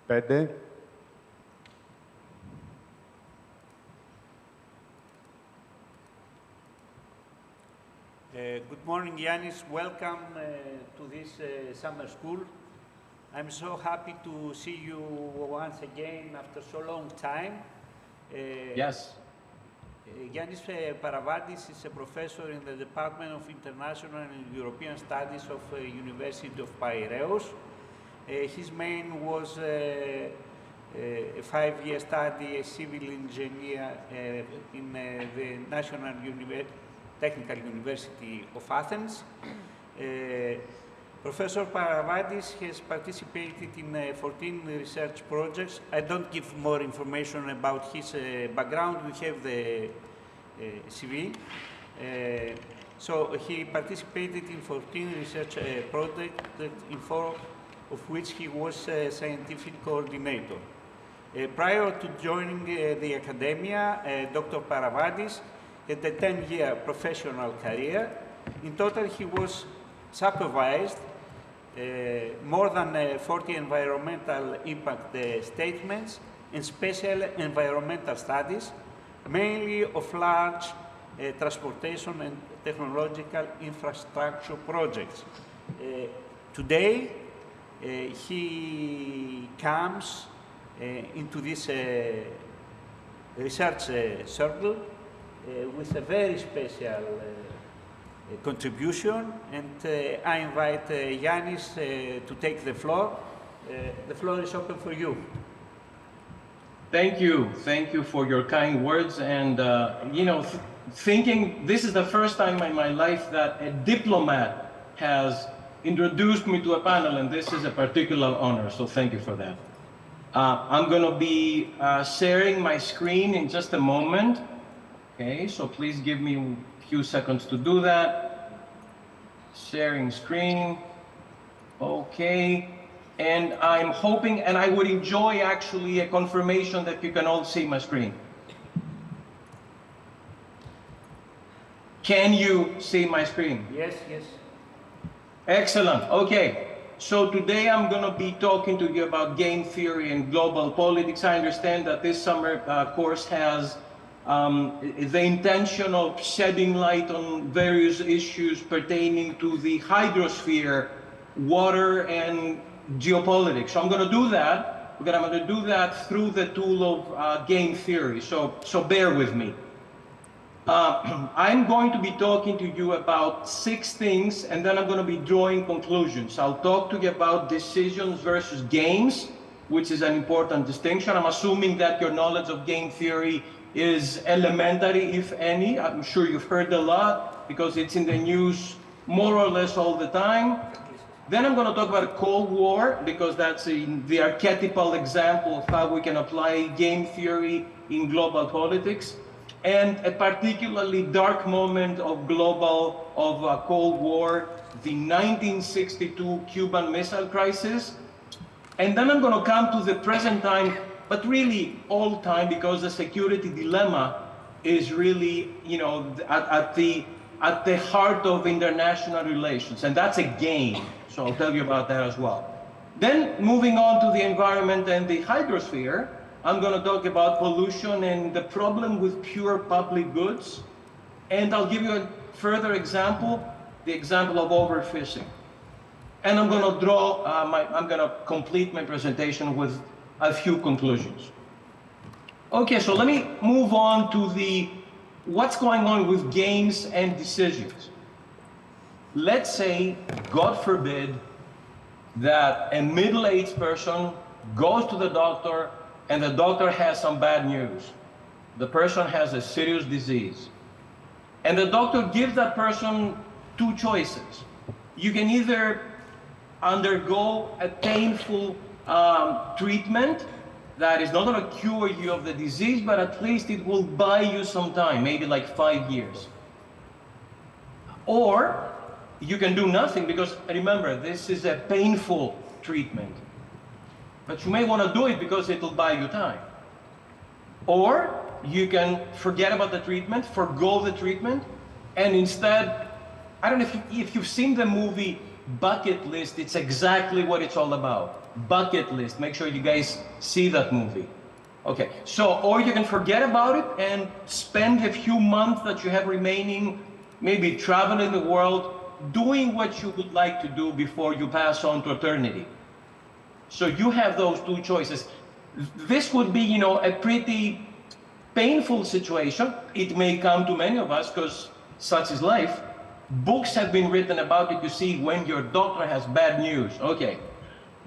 5. Good morning, Yanis. Welcome to this summer school. I'm so happy to see you once again after so long time. Yes. Yanis Paravadis is a professor in the Department of International and European Studies of University of Piraeus. His main was a 5-year study as civil engineer in the National Technical University of Athens. Professor Paravadis has participated in 14 research projects. I don't give more information about his background. We have the CV. So he participated in 14 research projects, in 4 of which he was scientific coordinator. Prior to joining the academia, Dr. Paravadis had a 10-year professional career. In total, he was supervised more than 40 environmental impact statements and special environmental studies, mainly of large transportation and technological infrastructure projects. Today, he comes into this research circle with a very special contribution, and I invite Yanis to take the floor. The floor is open for you. Thank you for your kind words. And you know, thinking this is the first time in my life that a diplomat has introduced me to a panel, and this is a particular honor, so thank you for that. I'm going to be sharing my screen in just a moment. Okay, so please give me a few seconds to do that. Sharing screen. Okay, and I'm hoping, and I would enjoy actually a confirmation that you can all see my screen. Can you see my screen? Yes, yes. Excellent. Okay. So today I'm going to be talking to you about game theory and global politics. I understand that this summer course has the intention of shedding light on various issues pertaining to the hydrosphere, water, and geopolitics. So I'm going to do that, but I'm going to do that through the tool of game theory. So bear with me. I'm going to be talking to you about 6 things, and then I'm going to be drawing conclusions. I'll talk to you about decisions versus games, which is an important distinction. I'm assuming that your knowledge of game theory is elementary, if any. I'm sure you've heard a lot because it's in the news more or less all the time. Then I'm going to talk about Cold War, because that's the archetypal example of how we can apply game theory in global politics, and a particularly dark moment of Cold War, the 1962 Cuban Missile Crisis. And then I'm going to come to the present time, but really all time, because the security dilemma is really, you know, at the heart of international relations, and that's a game. So I'll tell you about that as well. Then moving on to the environment and the hydrosphere, I'm going to talk about pollution and the problem with pure public goods. And I'll give you a further example, the example of overfishing. And I'm going to complete my presentation with a few conclusions. Okay, so let me move on to what's going on with games and decisions. Let's say, God forbid, that a middle-aged person goes to the doctor and the doctor has some bad news. The person has a serious disease. And the doctor gives that person 2 choices. You can either undergo a painful treatment that is not going to cure you of the disease, but at least it will buy you some time, maybe like 5 years. Or you can do nothing, because remember, this is a painful treatment. But you may want to do it because it will buy you time. Or you can forget about the treatment, forgo the treatment, and instead, I don't know if you've seen the movie Bucket List. It's exactly what it's all about. Bucket List. Make sure you guys see that movie. Okay, so, or you can forget about it and spend a few months that you have remaining, maybe traveling the world, doing what you would like to do before you pass on to eternity. So you have those two choices. This would be, you know, a pretty painful situation. It may come to many of us because such is life. Books have been written about it, you see, when your doctor has bad news. Okay.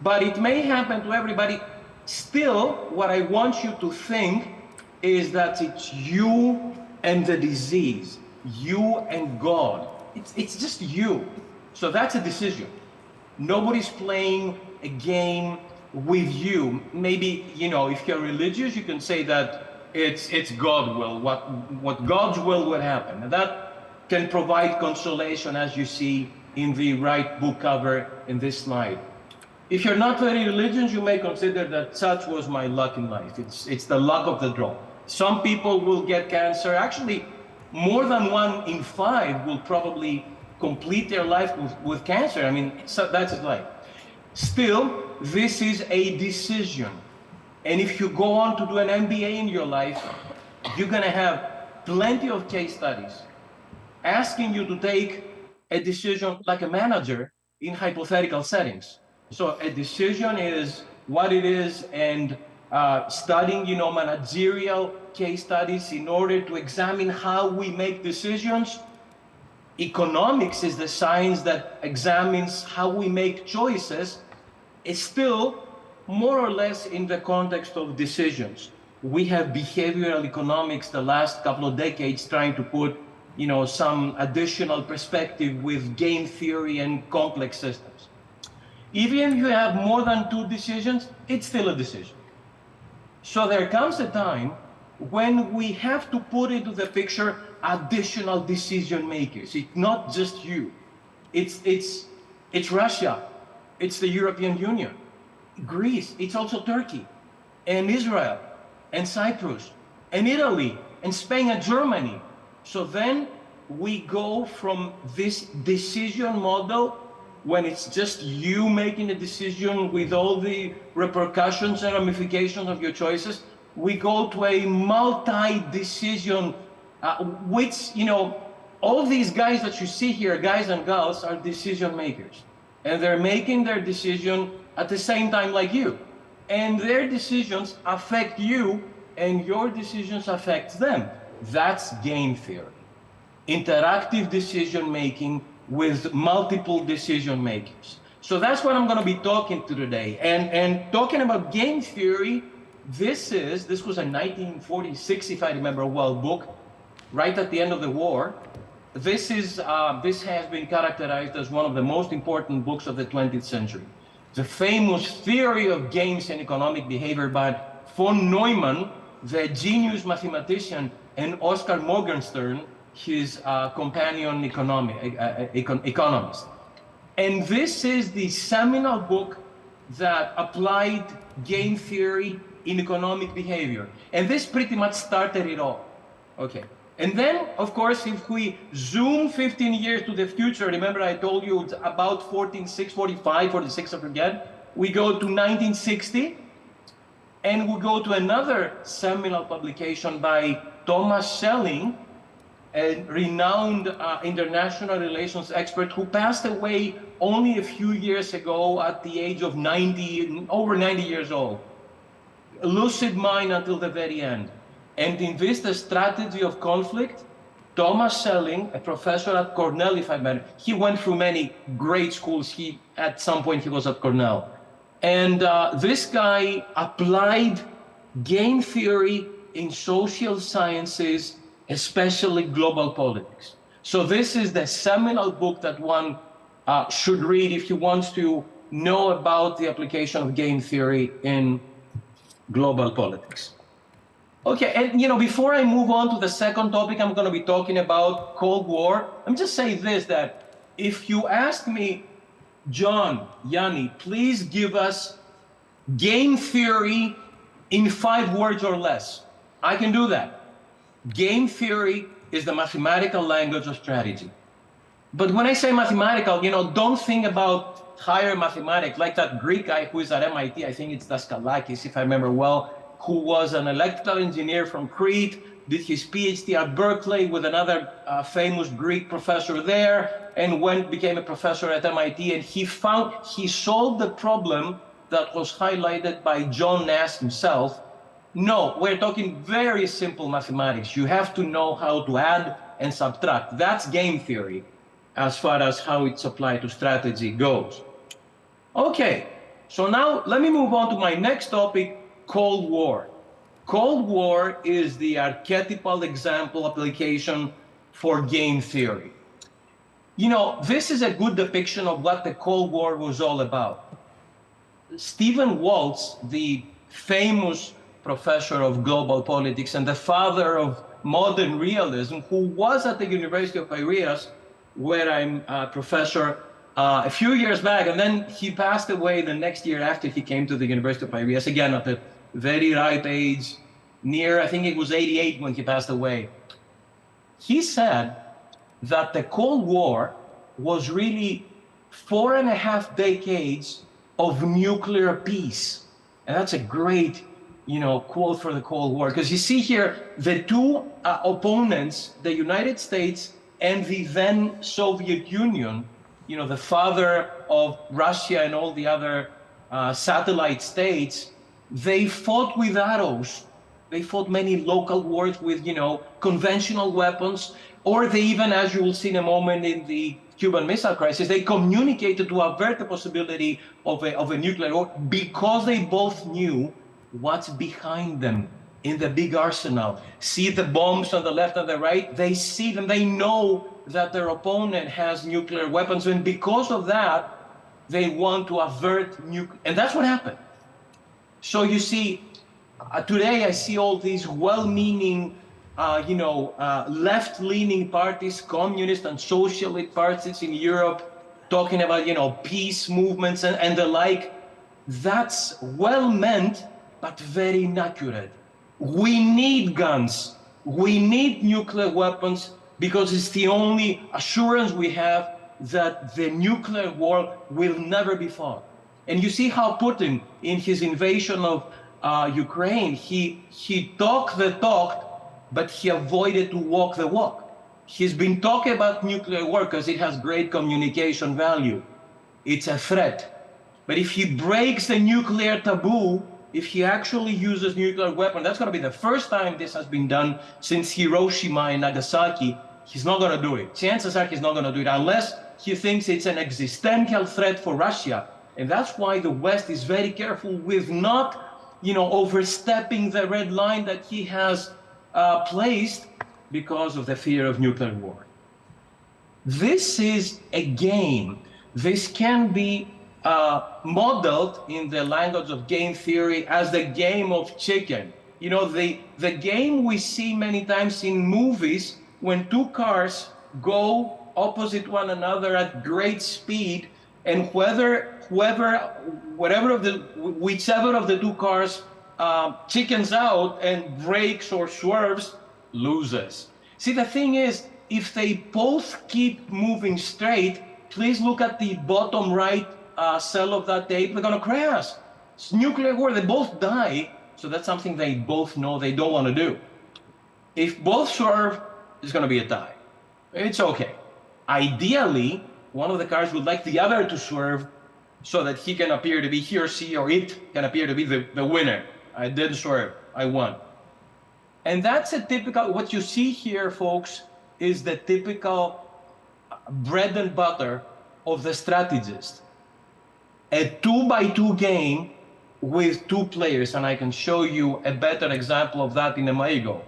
But it may happen to everybody. Still, what I want you to think is that it's you and the disease, you and God. It's just you. So that's a decision. Nobody's playing a game with you. Maybe, you know, if you're religious, you can say that it's God's will. What God's will would happen. And that can provide consolation, as you see in the right book cover in this slide. If you're not very religious, you may consider that such was my luck in life. It's the luck of the draw. Some people will get cancer. Actually, more than 1 in 5 will probably complete their life with cancer. I mean, so that's his life. Still, this is a decision. And if you go on to do an MBA in your life, you're going to have plenty of case studies asking you to take a decision like a manager in hypothetical settings. So a decision is what it is, and studying, you know, managerial case studies in order to examine how we make decisions. Economics is the science that examines how we make choices. It's still more or less in the context of decisions. We have behavioral economics the last couple of decades trying to put, you know, some additional perspective with game theory and complex systems. Even if you have more than 2 decisions, it's still a decision. So there comes a time when we have to put into the picture additional decision makers. It's not just you. It's Russia. It's the European Union. Greece. It's also Turkey and Israel and Cyprus and Italy and Spain and Germany. So then we go from this decision model, when it's just you making a decision with all the repercussions and ramifications of your choices, we go to a multi-decision, which, you know, all these guys that you see here, guys and girls, are decision makers. And they're making their decision at the same time like you. And their decisions affect you, and your decisions affect them. That's game theory. Interactive decision making with multiple decision makers. So that's what I'm going to be talking to today. And talking about game theory, this was a 1946, if I remember well, book, right at the end of the war. This has been characterized as one of the most important books of the 20th century. The famous theory of games and economic behavior by von Neumann, the genius mathematician, and Oscar Morgenstern, his companion economist. And this is the seminal book that applied game theory in economic behavior. And this pretty much started it all. Okay. And then, of course, if we zoom 15 years to the future, remember I told you it's about 46, I forget, we go to 1960, and we go to another seminal publication by Thomas Schelling, a renowned international relations expert who passed away only a few years ago at the age of 90, over 90 years old. Lucid mind until the very end. And in this, the strategy of conflict, Thomas Schelling, a professor at Cornell, if I remember, he went through many great schools. At some point, he was at Cornell. And this guy applied game theory in social sciences, especially global politics. So this is the seminal book that one should read if he wants to know about the application of game theory in global politics. Okay, and you know, before I move on to the second topic, I'm going to be talking about Cold War. Let me just say this, that if you ask me, John, Yanni, please give us game theory in 5 words or less, I can do that. Game theory is the mathematical language of strategy. But when I say mathematical, you know, don't think about higher mathematics, like that Greek guy who is at MIT, I think it's Daskalakis, if I remember well, who was an electrical engineer from Crete, did his PhD at Berkeley with another famous Greek professor there, and became a professor at MIT, and he solved the problem that was highlighted by John Nash himself. No, we're talking very simple mathematics. You have to know how to add and subtract. That's game theory as far as how it's applied to strategy goes. Okay, so now let me move on to my next topic, Cold War. Cold War is the archetypal example application for game theory. You know, this is a good depiction of what the Cold War was all about. Stephen Waltz, the famous professor of global politics and the father of modern realism, who was at the University of Piraeus, where I'm a professor, a few years back, and then he passed away the next year after he came to the University of Piraeus, again at a very ripe age, near, I think it was 88 when he passed away. He said that the Cold War was really 4.5 decades of nuclear peace. And that's a great, quote for the Cold War, because you see here the two opponents, the United States and the then Soviet Union, the father of Russia and all the other satellite states, they fought with arrows. They fought many local wars with, conventional weapons, or they even, as you will see in a moment in the Cuban Missile Crisis, they communicated to avert the possibility of a nuclear war because they both knew what's behind them in the big arsenal. See the bombs on the left and the right? They see them. They know that their opponent has nuclear weapons, and because of that, they want to avert and that's what happened. So you see, today I see all these well-meaning, left-leaning parties, communist and socialist parties in Europe, talking about, peace movements and the like. That's well-meant, but very inaccurate. We need guns. We need nuclear weapons because it's the only assurance we have that the nuclear war will never be fought. And you see how Putin, in his invasion of Ukraine, he talked the talk, but he avoided to walk the walk. He's been talking about nuclear war because it has great communication value. It's a threat. But if he breaks the nuclear taboo, if he actually uses nuclear weapon, that's going to be the first time this has been done since Hiroshima and Nagasaki. He's not going to do it. Chances are he's not going to do it unless he thinks it's an existential threat for Russia. And that's why the West is very careful with not, overstepping the red line that he has placed because of the fear of nuclear war. This is a game. This can be modeled in the language of game theory as the game of chicken. The game we see many times in movies when two cars go opposite one another at great speed, and whichever of the two cars chickens out and brakes or swerves loses. See, the thing is, if they both keep moving straight, please look at the bottom right cell of that tape. They're going to crash. It's nuclear war. They both die. So that's something they both know they don't want to do. If both swerve, it's going to be a tie. It's okay. Ideally, one of the cars would like the other to swerve so that he can appear to be, he or she or it can appear to be the winner. I did swerve. I won. And that's a typical, what you see here, folks, is the typical bread and butter of the strategist. A 2-by-2 game with two players, and I can show you a better example of that in a moment.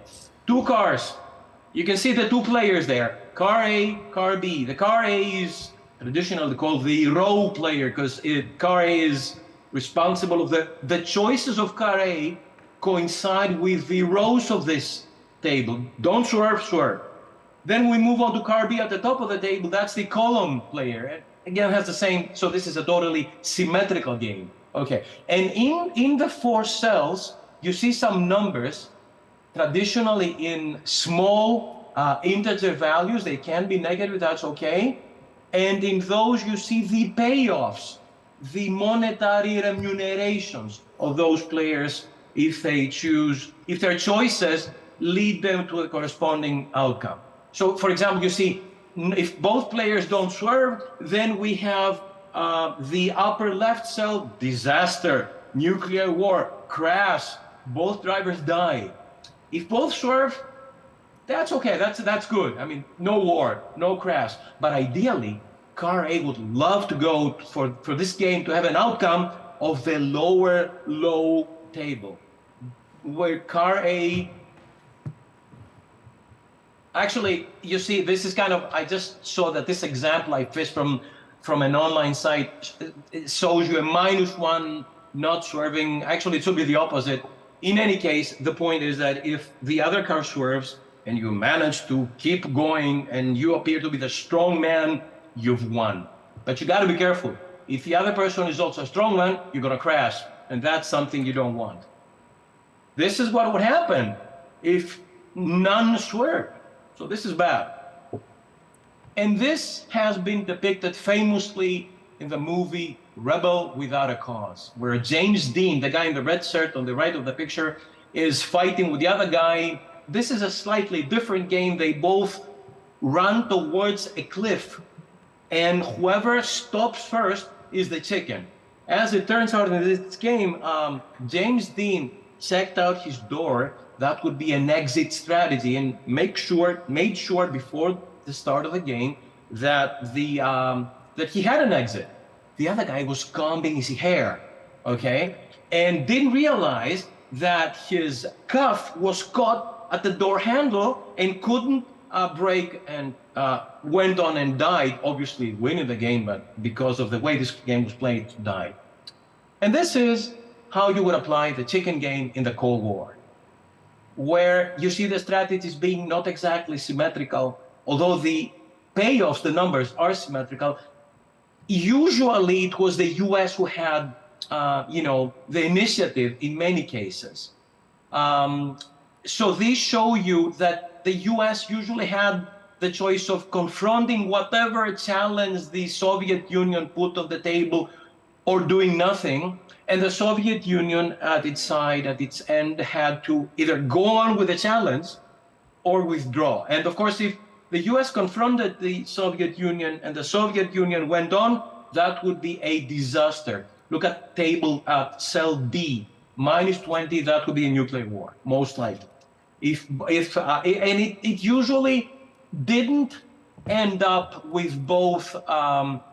Two cars. You can see the two players there, car A, car B. The car A is traditionally called the row player because car A is responsible of the choices of car A coincide with the rows of this table. Don't swerve, swerve. Then we move on to car B at the top of the table. That's the column player. Again, has the same, so this is a totally symmetrical game. Okay, and in the four cells, you see some numbers, traditionally in small integer values. They can be negative, that's okay. And in those, you see the payoffs. the monetary remunerations of those players if they choose, if their choices lead them to a corresponding outcome. So, for example, you see, if both players don't swerve, then we have the upper left cell, disaster, nuclear war, crash, both drivers die. If both swerve, that's okay, that's good. I mean, no war, no crash. But ideally, car A would love to go for this game to have an outcome of the lower low table, where car A, actually, you see, this is kind of, I just saw that this example I fished from an online site, it shows you a -1 not swerving. Actually, it should be the opposite. In any case, the point is that if the other car swerves and you manage to keep going and you appear to be the strong man, you've won. But you got to be careful. If the other person is also a strong man, you're going to crash. And that's something you don't want. This is what would happen if none swerve. So this is bad. And this has been depicted famously in the movie Rebel Without a Cause, where James Dean, the guy in the red shirt on the right of the picture, is fighting with the other guy. This is a slightly different game. They both run towards a cliff, and whoever stops first is the chicken. As it turns out in this game, James Dean checked out his door. That would be an exit strategy, and made sure before the start of the game that that he had an exit. The other guy was combing his hair, okay, and didn't realize that his cuff was caught at the door handle and couldn't break, and went on and died, obviously winning the game, but because of the way this game was played, died. And this is how you would apply the chicken game in the Cold War, where you see the strategies being not exactly symmetrical, although the payoffs, the numbers are symmetrical. Usually it was the US who had, the initiative in many cases. So these show you that the US usually had the choice of confronting whatever challenge the Soviet Union put on the table or doing nothing. And the Soviet Union at its side, at its end, had to either go on with the challenge or withdraw. And of course, if the US confronted the Soviet Union and the Soviet Union went on, that would be a disaster. Look at table at cell D, -20, that would be a nuclear war, most likely. It usually didn't end up with both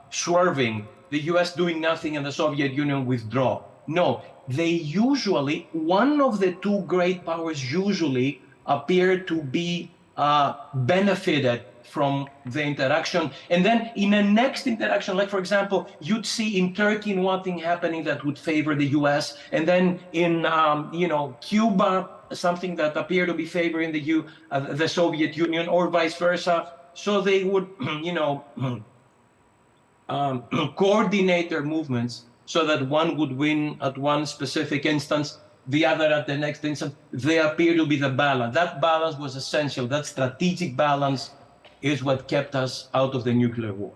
swerving, the US doing nothing and the Soviet Union withdraw. No, they usually, one of the two great powers usually appear to be benefited from the interaction. And then in a next interaction, like for example, you'd see in Turkey one thing happening that would favor the US, and then in Cuba, something that appeared to be favoring the Soviet Union, or vice versa. So they would, coordinate their movements so that one would win at one specific instance, the other at the next instance. They appear to be the balance. That balance was essential. That strategic balance is what kept us out of the nuclear war.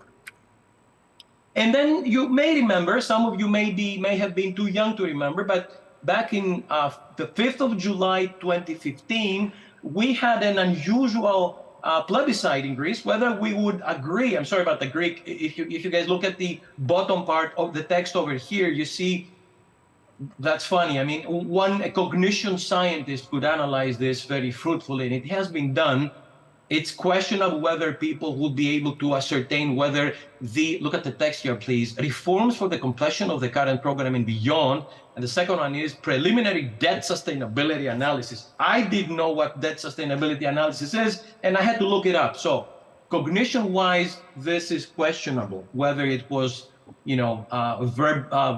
And then you may remember, some of you may have been too young to remember, but back in the 5th of July 2015, we had an unusual plebiscite in Greece, whether we would agree. I'm sorry about the Greek. If you guys look at the bottom part of the text over here, you see, that's funny. I mean, a cognition scientist could analyze this very fruitfully, and it has been done. It's questionable whether people would be able to ascertain whether look at the text here, please, reforms for the completion of the current program and beyond. And the second one is preliminary debt sustainability analysis. I didn't know what debt sustainability analysis is, and I had to look it up. So cognition-wise, this is questionable, whether it was,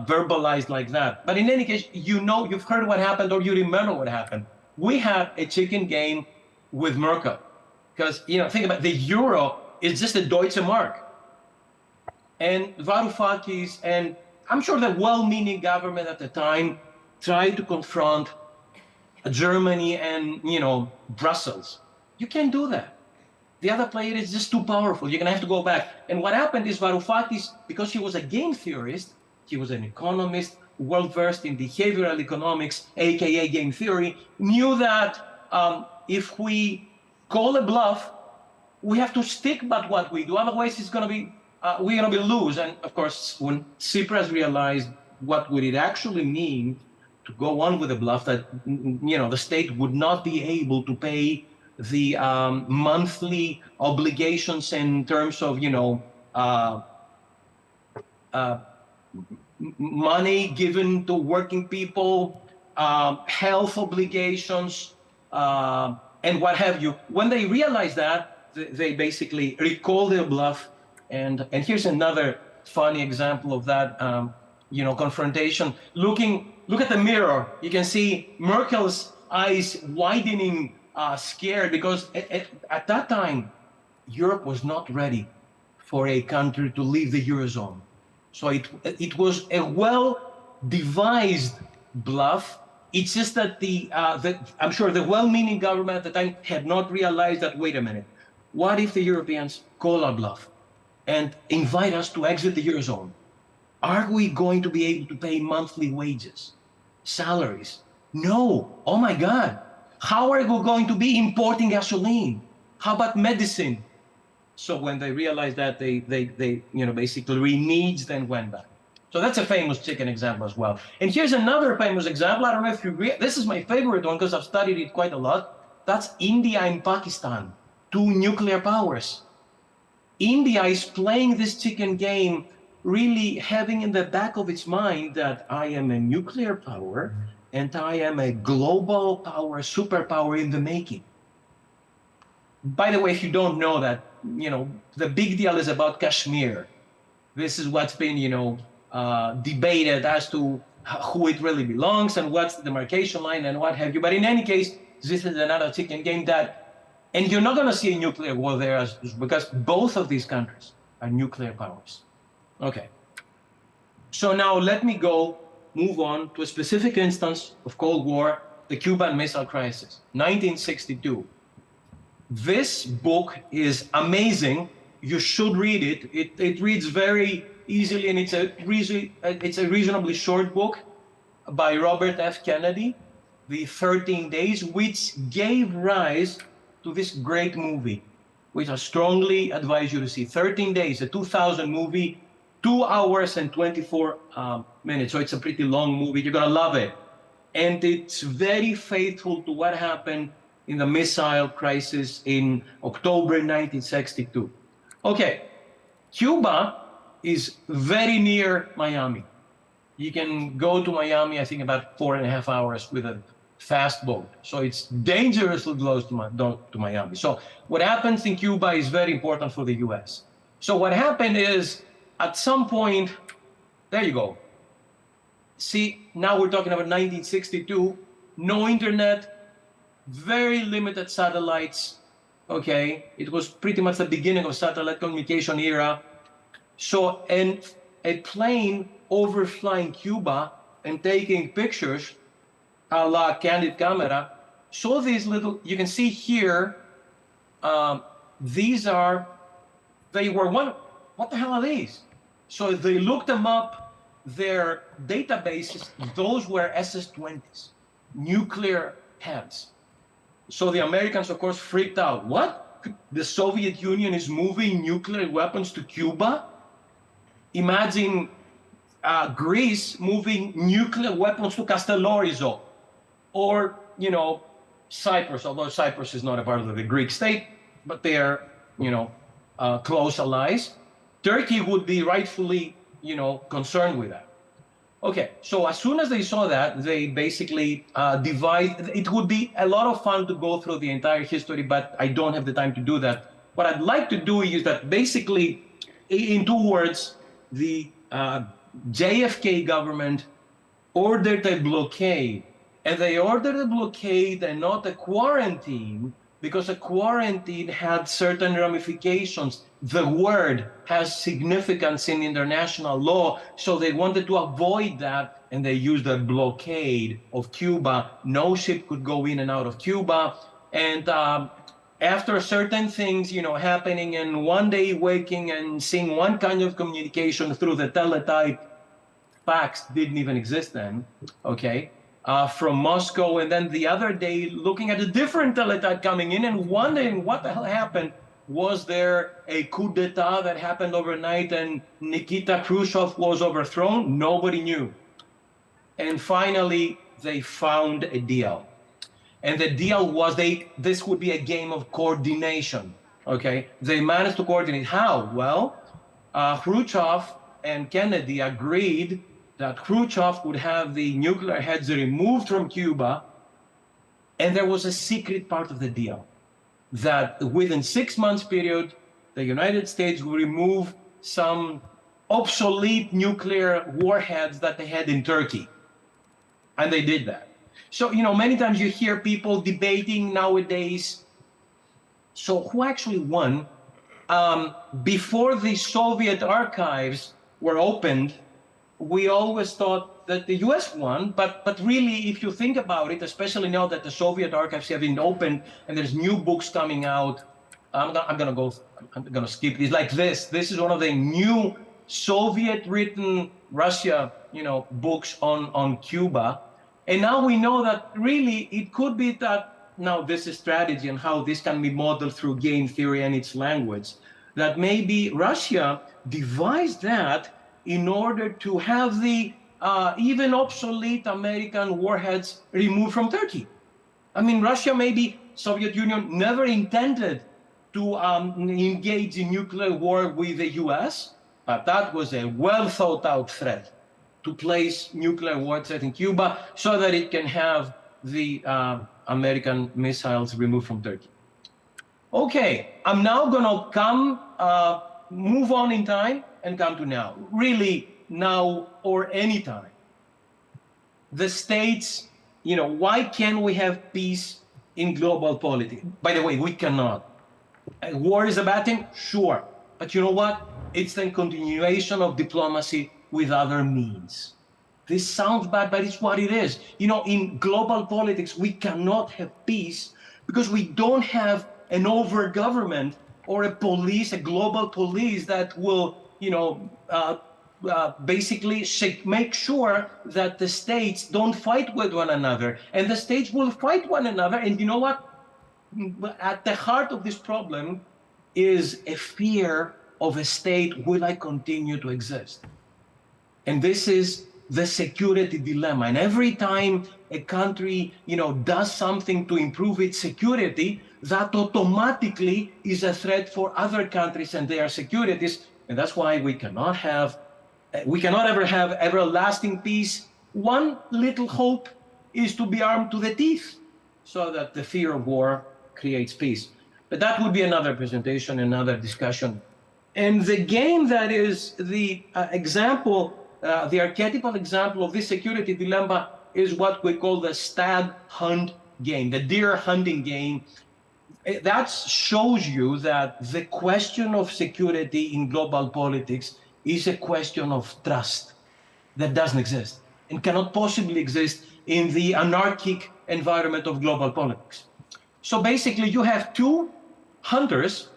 verbalized like that. But in any case, you've heard what happened, or you remember what happened. We had a chicken game with Merkel. Because, think about it, the euro is just a Deutsche Mark. And Varoufakis and I'm sure the well-meaning government at the time tried to confront Germany and, Brussels. You can't do that. The other player is just too powerful. You're going to have to go back. And what happened is Varoufakis, because he was a game theorist, he was an economist, well-versed in behavioral economics, aka game theory, knew that if we call a bluff, we have to stick by what we do. Otherwise, it's going to be we're going to be lose. And of course, when Tsipras realized what would it actually mean to go on with a bluff, that the state would not be able to pay the monthly obligations in terms of money given to working people, health obligations, and what have you. When they realized that, they basically recalled their bluff. And here's another funny example of that, confrontation. Look at the mirror. You can see Merkel's eyes widening, scared, because at that time, Europe was not ready for a country to leave the Eurozone. So it was a well-devised bluff. It's just that I'm sure the well-meaning government at the time had not realized that, wait a minute, what if the Europeans call our bluff and invite us to exit the Eurozone? Are we going to be able to pay monthly wages, salaries? No. Oh my God. How are we going to be importing gasoline? How about medicine? So when they realized that, they basically reneged and went back. So that's a famous chicken example as well. And here's another famous example. I don't know if this is my favorite one because I've studied it quite a lot. That's India and Pakistan, two nuclear powers. India is playing this chicken game, really having in the back of its mind that I am a nuclear power and I am a global power, superpower in the making. By the way, if you don't know that, the big deal is about Kashmir. This is what's been, debated as to who it really belongs and what's the demarcation line and what have you. But in any case, this is another chicken game and you're not going to see a nuclear war there because both of these countries are nuclear powers. Okay. So now let me move on to a specific instance of Cold War, the Cuban Missile Crisis, 1962. This book is amazing. You should read it. It reads very easily, and it's a reasonably short book by Robert F. Kennedy, The 13 Days, which gave rise to this great movie, which I strongly advise you to see. 13 Days, a 2000 movie, 2 hours and 24 minutes. So it's a pretty long movie. You're going to love it. And it's very faithful to what happened in the missile crisis in October 1962. Okay, Cuba is very near Miami. You can go to Miami, I think, about 4.5 hours with a fast boat. So it's dangerously close to Miami. So what happens in Cuba is very important for the US. So what happened is, at some point, there you go. See, now we're talking about 1962, no internet, very limited satellites, okay? It was pretty much the beginning of satellite communication era. So, and a plane overflying Cuba and taking pictures, a la candid camera, saw these little, you can see here, what the hell are these? So they looked them up, their databases, those were SS-20s, nuclear heads. So the Americans, of course, freaked out. What? The Soviet Union is moving nuclear weapons to Cuba? Imagine Greece moving nuclear weapons to Castellorizo. Or, Cyprus, although Cyprus is not a part of the Greek state, but they are, close allies. Turkey would be rightfully, concerned with that. Okay, so as soon as they saw that, they basically devised. It would be a lot of fun to go through the entire history, but I don't have the time to do that. What I'd like to do is that basically, in 2 words, the JFK government ordered a blockade. And they ordered a blockade and not a quarantine, because a quarantine had certain ramifications. The word has significance in international law, so they wanted to avoid that, and they used a blockade of Cuba. No ship could go in and out of Cuba. And after certain things, happening, and one day waking and seeing one kind of communication through the teletype, fax didn't even exist then, okay, from Moscow, and then the other day looking at a different teletype coming in and wondering what the hell happened. Was there a coup d'etat that happened overnight and Nikita Khrushchev was overthrown? Nobody knew. And finally, they found a deal. And the deal was this would be a game of coordination, okay? They managed to coordinate. How? Well, Khrushchev and Kennedy agreed that Khrushchev would have the nuclear heads removed from Cuba, and there was a secret part of the deal, that within 6 months period, the United States will remove some obsolete nuclear warheads that they had in Turkey. And they did that. So, many times you hear people debating nowadays, so who actually won? Before the Soviet archives were opened, we always thought that the US won, but really, if you think about it, especially now that the Soviet archives have been opened and there's new books coming out, I'm gonna skip these, like this. This is one of the new Soviet-written Russia, books on Cuba. And now we know that really it could be that, now this is strategy and how this can be modeled through game theory and its language, that maybe Russia devised that in order to have the even obsolete American warheads removed from Turkey. I mean, Russia, maybe Soviet Union, never intended to engage in nuclear war with the US, but that was a well thought out threat to place nuclear warheads in Cuba so that it can have the American missiles removed from Turkey. Okay, I'm now gonna move on in time and come to now. Really, now or any time. The states, why can't we have peace in global politics? By the way, we cannot. War is a bad thing? Sure. But you know what? It's the continuation of diplomacy with other means. This sounds bad, but it's what it is. In global politics, we cannot have peace because we don't have an over-government or a police, a global police that will, basically make sure that the states don't fight with one another. And the states will fight one another. And you know what? At the heart of this problem is a fear of a state, will I continue to exist? And this is the security dilemma. And every time a country, does something to improve its security, that automatically is a threat for other countries and their securities. And that's why we cannot ever have everlasting peace. One little hope is to be armed to the teeth so that the fear of war creates peace. But that would be another presentation, another discussion. And the game that is the example, the archetypal example of this security dilemma is what we call the stag hunt game, the deer hunting game. That shows you that the question of security in global politics is a question of trust that doesn't exist and cannot possibly exist in the anarchic environment of global politics. So basically, you have two hunters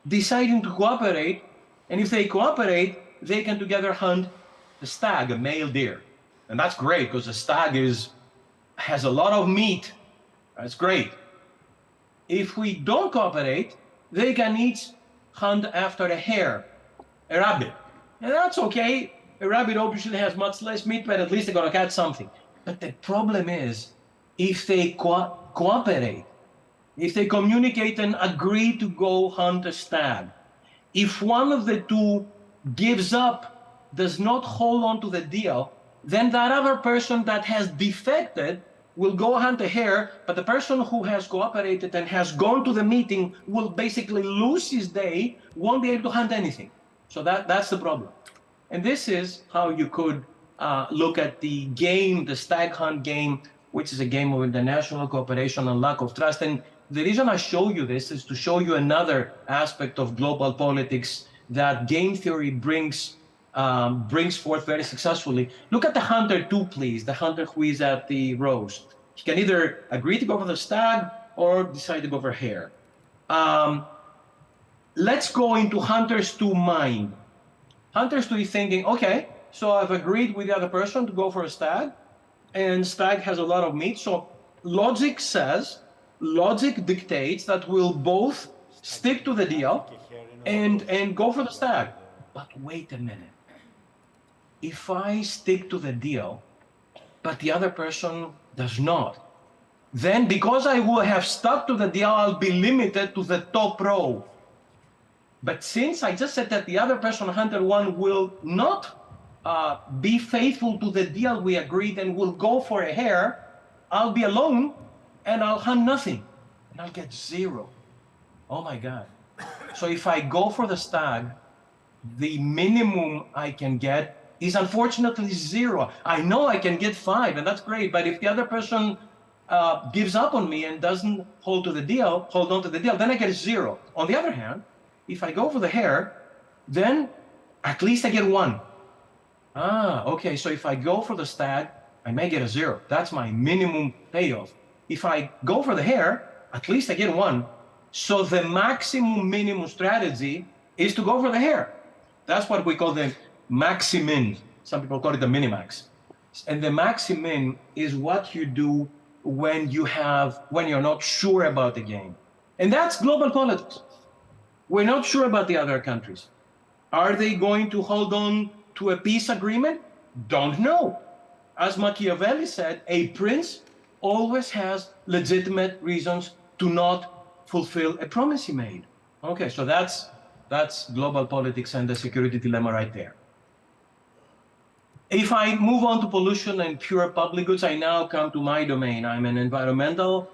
deciding to cooperate, and if they cooperate, they can together hunt the stag, a male deer. And that's great because the stag has a lot of meat. That's great. If we don't cooperate, they can each hunt after a hare, a rabbit. And that's okay. A rabbit obviously has much less meat, but at least they're going to catch something. But the problem is, if they cooperate, if they communicate and agree to go hunt a stag, if one of the two gives up, does not hold on to the deal, then that other person that has defected will go hunt a hare, but the person who has cooperated and has gone to the meeting will basically lose his day, won't be able to hunt anything. So that's the problem. And this is how you could look at the game, the stag hunt game, which is a game of international cooperation and lack of trust. And the reason I show you this is to show you another aspect of global politics that game theory brings forth very successfully. Look at the hunter too, please, the hunter who is at the rose. He can either agree to go for the stag or decide to go for hare. Let's go into hunters two mind. Hunters two is thinking, okay, So I've agreed with the other person to go for a stag, and stag has a lot of meat. So logic says, logic dictates that we'll both stick to the deal and go for the stag. But wait a minute. If I stick to the deal, but the other person does not, then because I will have stuck to the deal, I'll be limited to the top row. But since I just said that the other person, hunter one, will not be faithful to the deal we agreed and will go for a hare, I'll be alone and I'll hunt nothing and I'll get 0. Oh my God. So if I go for the stag, the minimum I can get is unfortunately 0. I know I can get 5 and that's great, but if the other person gives up on me and doesn't hold on to the deal, then I get 0. On the other hand, if I go for the hare, then at least I get 1. Okay, so if I go for the stag, I may get a 0. That's my minimum payoff. If I go for the hare, at least I get 1. So the maximum minimum strategy is to go for the hare. That's what we call the maximin. Some people call it the minimax. And the maximin is what you do when you're not sure about the game. And that's global politics. We're not sure about the other countries. Are they going to hold on to a peace agreement? Don't know. As Machiavelli said, a prince always has legitimate reasons to not fulfill a promise he made. Okay, so that's global politics and the security dilemma right there. If I move on to pollution and pure public goods, I now come to my domain. I'm an environmental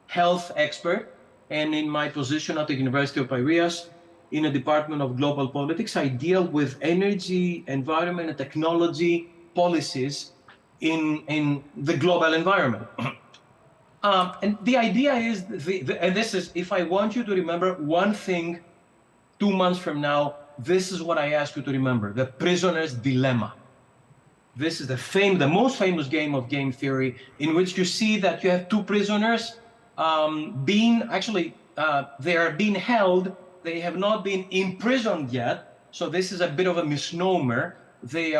health expert, and in my position at the University of Piraeus, in the Department of Global Politics, I deal with energy, environment, and technology policies in the global environment. And the idea is, and this is, if I want you to remember one thing 2 months from now, this is what I ask you to remember: the prisoner's dilemma. This is the most famous game of game theory, in which you see that you have 2 prisoners they are being held. They have not been imprisoned yet, so this is a bit of a misnomer. They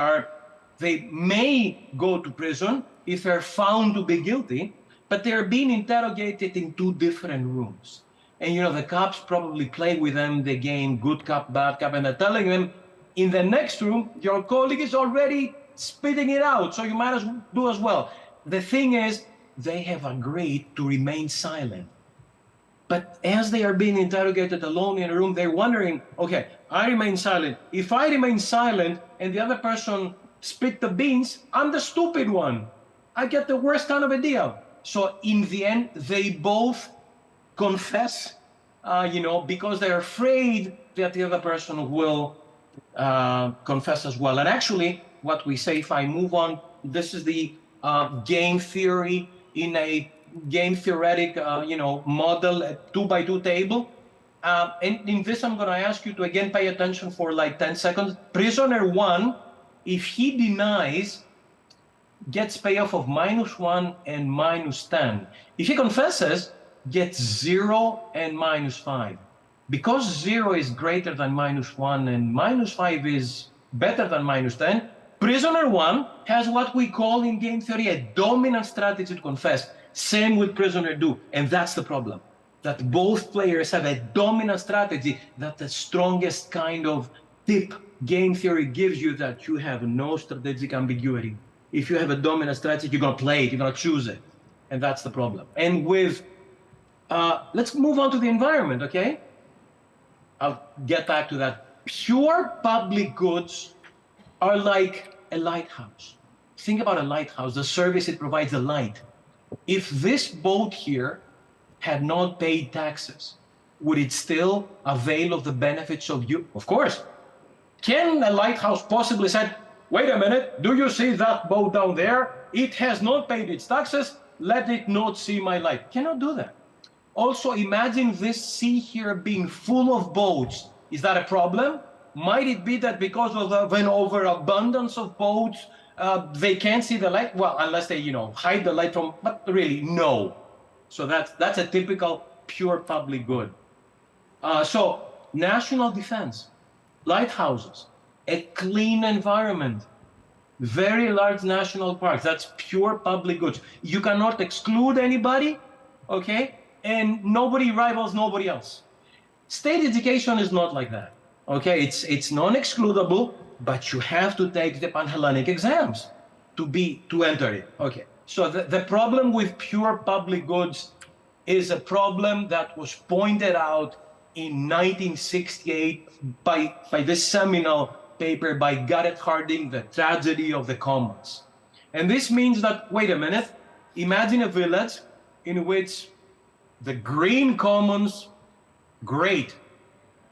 may go to prison if they're found to be guilty, but they're being interrogated in 2 different rooms. And the cops probably play with them the game good cop, bad cop, and they're telling them, in the next room, your colleague is already spitting it out, so you might as well do as well. The thing is, they have agreed to remain silent. But as they are being interrogated alone in a room, they're wondering, okay, I remain silent. If I remain silent and the other person spit the beans, I'm the stupid one. I get the worst kind of a deal. So in the end, they both confess, because they're afraid that the other person will confess as well. And actually, what we say, if I move on, this is the game theory in a game theoretic, model, a 2x2 table. And in this, I'm going to ask you to again pay attention for like 10 seconds. Prisoner 1, if he denies, gets payoff of -1 and -10. If he confesses, gets 0 and -5. Because 0 is greater than -1 and -5 is better than -10, prisoner 1 has what we call in game theory a dominant strategy to confess. Same with prisoner 2, and that's the problem. That both players have a dominant strategy, that the strongest kind of tip game theory gives you, that you have no strategic ambiguity. If you have a dominant strategy, you're going to play it, you're going to choose it. And that's the problem. And let's move on to the environment, okay? I'll get back to that. Pure public goods are like a lighthouse. Think about a lighthouse, the service it provides, the light. If this boat here had not paid taxes, would it still avail of the benefits of you? Of course. Can a lighthouse possibly say, wait a minute, do you see that boat down there? It has not paid its taxes, let it not see my light. Cannot do that. Also, imagine this sea here being full of boats. Is that a problem? Might it be that because of an overabundance of boats, they can't see the light? Well, unless they, hide the light from, but really, no. So that's a typical pure public good. So national defense, lighthouses, a clean environment, very large national parks. That's pure public goods. You cannot exclude anybody, okay? And nobody rivals nobody else. State education is not like that, okay? It's non-excludable, but you have to take the Panhellenic exams to enter it, okay? So the problem with pure public goods is a problem that was pointed out in 1968 by this seminal paper by Garrett Harding, The Tragedy of the Commons. And this means that, wait a minute, imagine a village in which the green commons, great.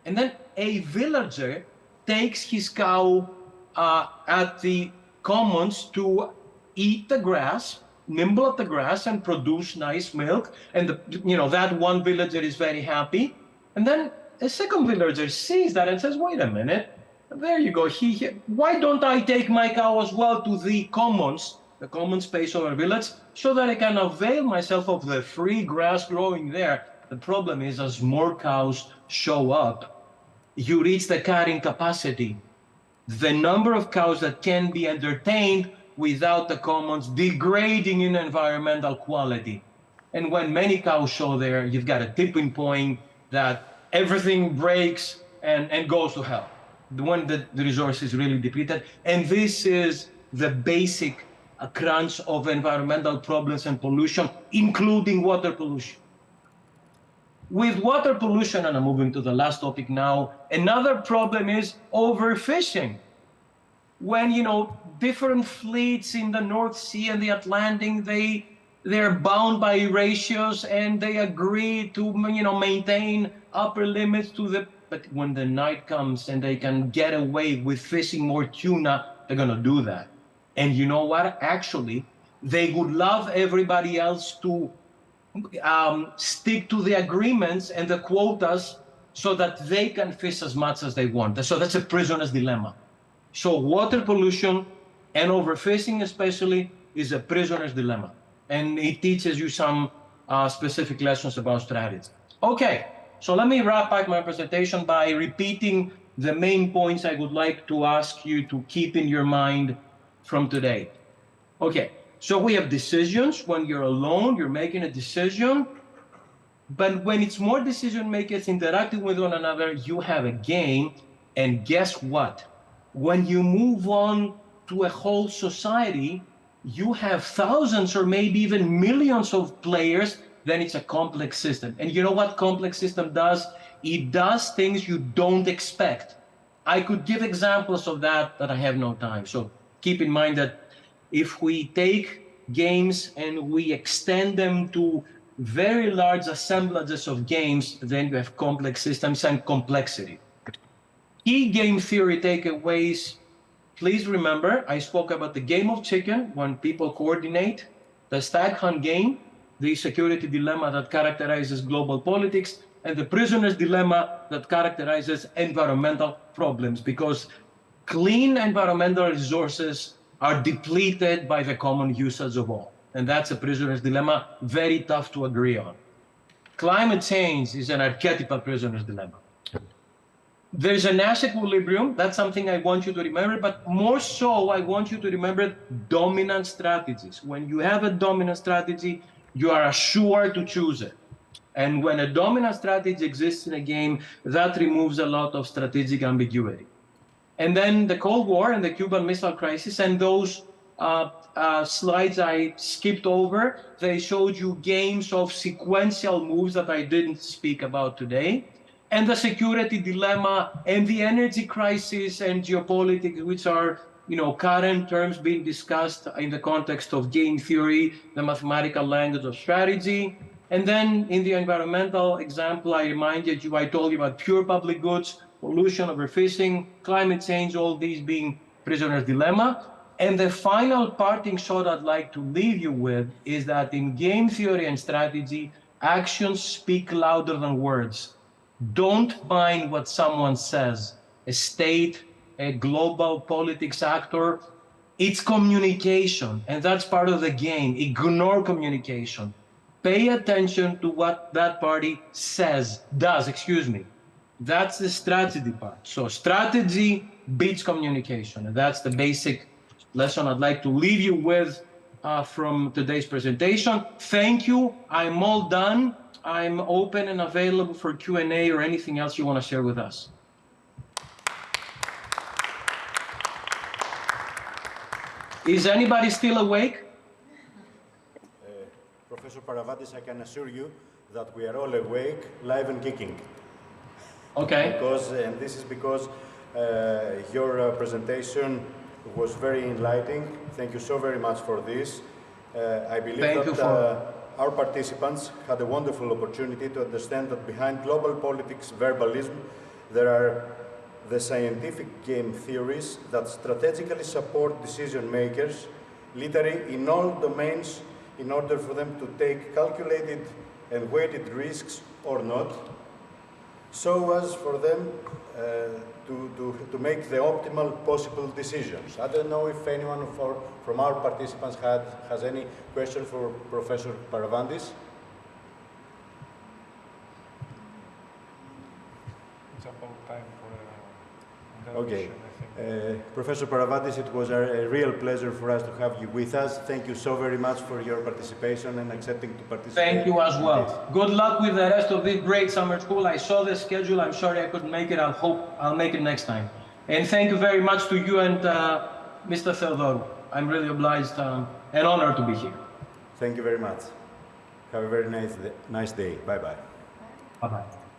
And then a villager takes his cow at the commons to eat the grass, nibble at the grass and produce nice milk. And that one villager is very happy. And then a second villager sees that and says, wait a minute, there you go. Why don't I take my cow as well to the common space of our village, so that I can avail myself of the free grass growing there? The problem is, as more cows show up, you reach the carrying capacity. The number of cows that can be entertained without the commons degrading in environmental quality. And when many cows show there, you've got a tipping point that everything breaks and goes to hell when the resource is really depleted. And this is the basic crunch of environmental problems and pollution, including water pollution. With water pollution, and I'm moving to the last topic now, another problem is overfishing. When, different fleets in the North Sea and the Atlantic, they're bound by ratios and they agree to, maintain upper limits but when the night comes and they can get away with fishing more tuna, they're gonna do that. And you know what? Actually, they would love everybody else to stick to the agreements and the quotas so that they can fish as much as they want. So that's a prisoner's dilemma. So water pollution and overfishing especially is a prisoner's dilemma. And it teaches you some specific lessons about strategy. Okay, so let me wrap up my presentation by repeating the main points I would like to ask you to keep in your mind from today. Okay, so we have decisions. When you're alone, you're making a decision. But when it's more decision makers interacting with one another, you have a game. And guess what? When you move on to a whole society, you have thousands or maybe even millions of players, then it's a complex system. And you know what complex system does? It does things you don't expect. I could give examples of that, but I have no time. So keep in mind that if we take games and we extend them to very large assemblages of games, then you have complex systems and complexity. Key game theory takeaways. Please remember, I spoke about the game of chicken when people coordinate, the stag hunt game, the security dilemma that characterizes global politics, and the prisoner's dilemma that characterizes environmental problems, because clean environmental resources are depleted by the common usage of all. And that's a prisoner's dilemma, very tough to agree on. Climate change is an archetypal prisoner's dilemma. There's a Nash equilibrium. That's something I want you to remember, but more so, I want you to remember dominant strategies. When you have a dominant strategy, you are assured to choose it. And when a dominant strategy exists in a game, that removes a lot of strategic ambiguity. And then the Cold War and the Cuban Missile Crisis, and those slides I skipped over, they showed you games of sequential moves that I didn't speak about today. And the security dilemma and the energy crisis and geopolitics, which are current terms being discussed in the context of game theory, the mathematical language of strategy. And then in the environmental example, I told you about pure public goods, pollution, overfishing, climate change, all these being prisoner's dilemma. And the final parting shot I'd like to leave you with is that in game theory and strategy, actions speak louder than words. Don't mind what someone says, a state, a global politics actor. It's communication, and that's part of the game. Ignore communication. Pay attention to what that party does. That's the strategy part. So strategy beats communication. And that's the basic lesson I'd like to leave you with from today's presentation. Thank you. I'm all done. I'm open and available for Q&A or anything else you want to share with us. Is anybody still awake? Professor Paravadis, I can assure you that we are all awake, live and kicking. Okay. And this is because your presentation was very enlightening. Thank you so very much for this. I believe that our participants had a wonderful opportunity to understand that behind global politics verbalism, there are the scientific game theories that strategically support decision makers, literally in all domains, in order for them to take calculated and weighted risks or not, so as for them to make the optimal possible decisions. I don't know if anyone from our participants has any question for Professor Paravandis. It's about time for Okay. intervention, I think. Professor Paravandis, it was a real pleasure for us to have you with us. Thank you so very much for your participation and accepting to participate. Thank you as well. Good luck with the rest of this great summer school. I saw the schedule. I'm sorry I couldn't make it. I hope I'll make it next time. And thank you very much to you and Mr. Theodorou. I'm really obliged and honored to be here. Thank you very much. Have a very nice day. Bye-bye. Bye-bye.